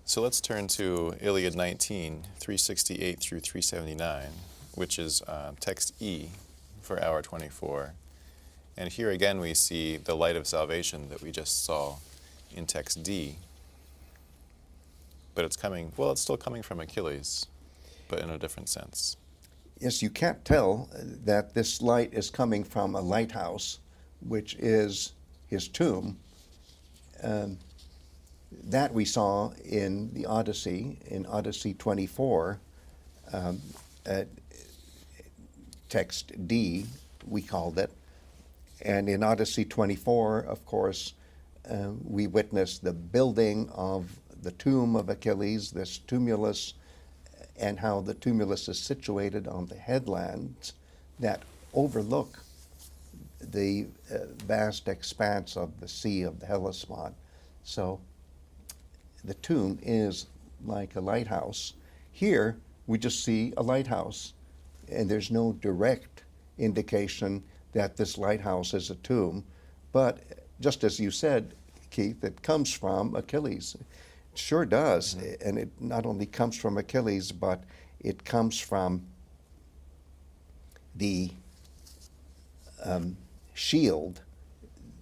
So let's turn to Iliad 19, 368 through 379, which is text E for hour 24. And here again we see the light of salvation that we just saw in text D. But it's coming, well, it's still coming from Achilles, but in a different sense. Yes, you can't tell that this light is coming from a lighthouse, which is his tomb. That we saw in the Odyssey, in Odyssey 24, text D, we called it. And in Odyssey 24, of course, we witnessed the building of the tomb of Achilles, this tumulus, and how the tumulus is situated on the headlands that overlook the vast expanse of the Sea of the Hellespont. So the tomb is like a lighthouse. Here, we just see a lighthouse, and there's no direct indication that this lighthouse is a tomb. But just as you said, Keith, it comes from Achilles. It sure does. Mm-hmm. And it not only comes from Achilles, but it comes from the shield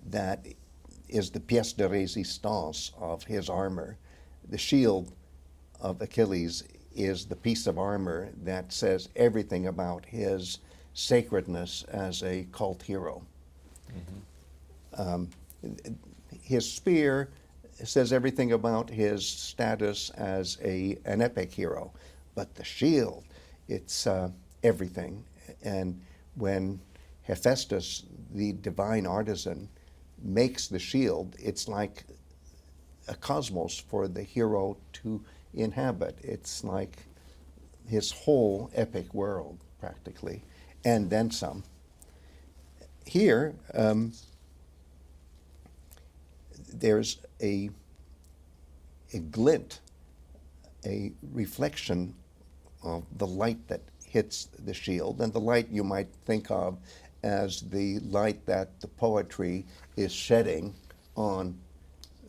that is the pièce de résistance of his armor. The shield of Achilles is the piece of armor that says everything about his sacredness as a cult hero. Mm-hmm. His spear says everything about his status as an epic hero, but the shield, it's everything. And when Hephaistos, the divine artisan, makes the shield, it's like a cosmos for the hero to inhabit. It's like his whole epic world, practically, and then some. Here, there's a glint, a reflection of the light that hits the shield, and the light you might think of as the light that the poetry is shedding on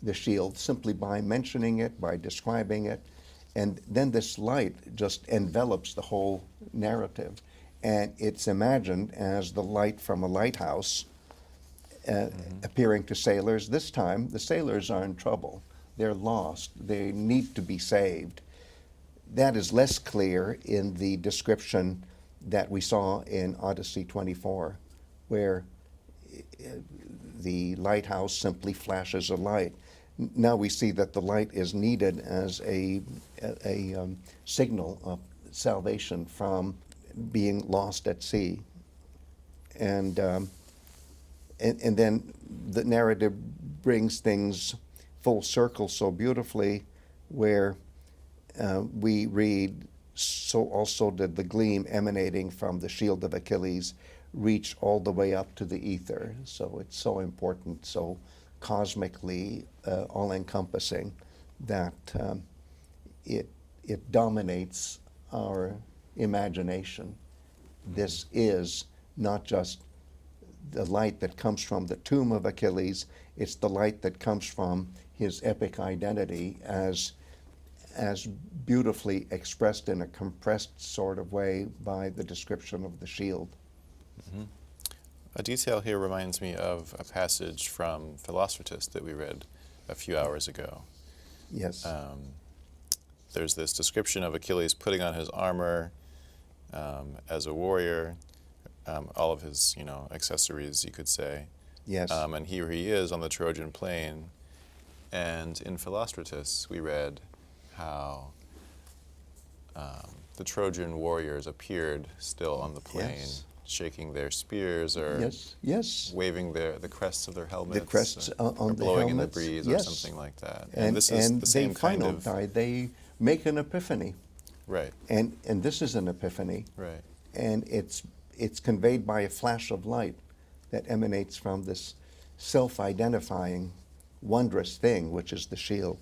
the shield simply by mentioning it, by describing it, and then this light just envelops the whole narrative, and it's imagined as the light from a lighthouse appearing to sailors. This time, the sailors are in trouble. They're lost. They need to be saved. That is less clear in the description that we saw in Odyssey 24, where the lighthouse simply flashes a light. Now we see that the light is needed as a signal of salvation from being lost at sea. And then the narrative brings things full circle so beautifully, where we read, so also did the gleam emanating from the shield of Achilles reach all the way up to the ether. So it's so important, so cosmically all-encompassing, that it dominates our imagination. This is not just the light that comes from the tomb of Achilles, it's the light that comes from his epic identity as beautifully expressed in a compressed sort of way by the description of the shield. Mm-hmm. A detail here reminds me of a passage from Philostratus that we read a few hours ago. Yes. There's this description of Achilles putting on his armor as a warrior, all of his, accessories, you could say. Yes. And here he is on the Trojan plain. And in Philostratus, we read how the Trojan warriors appeared still on the plain, yes, shaking their spears or yes, waving the crests of their helmets, the crests on or the blowing helmets, in the breeze, yes, or something like that. And this is the same kind of they make an epiphany, right? And this is an epiphany, right? And it's conveyed by a flash of light that emanates from this self-identifying, wondrous thing, which is the shield.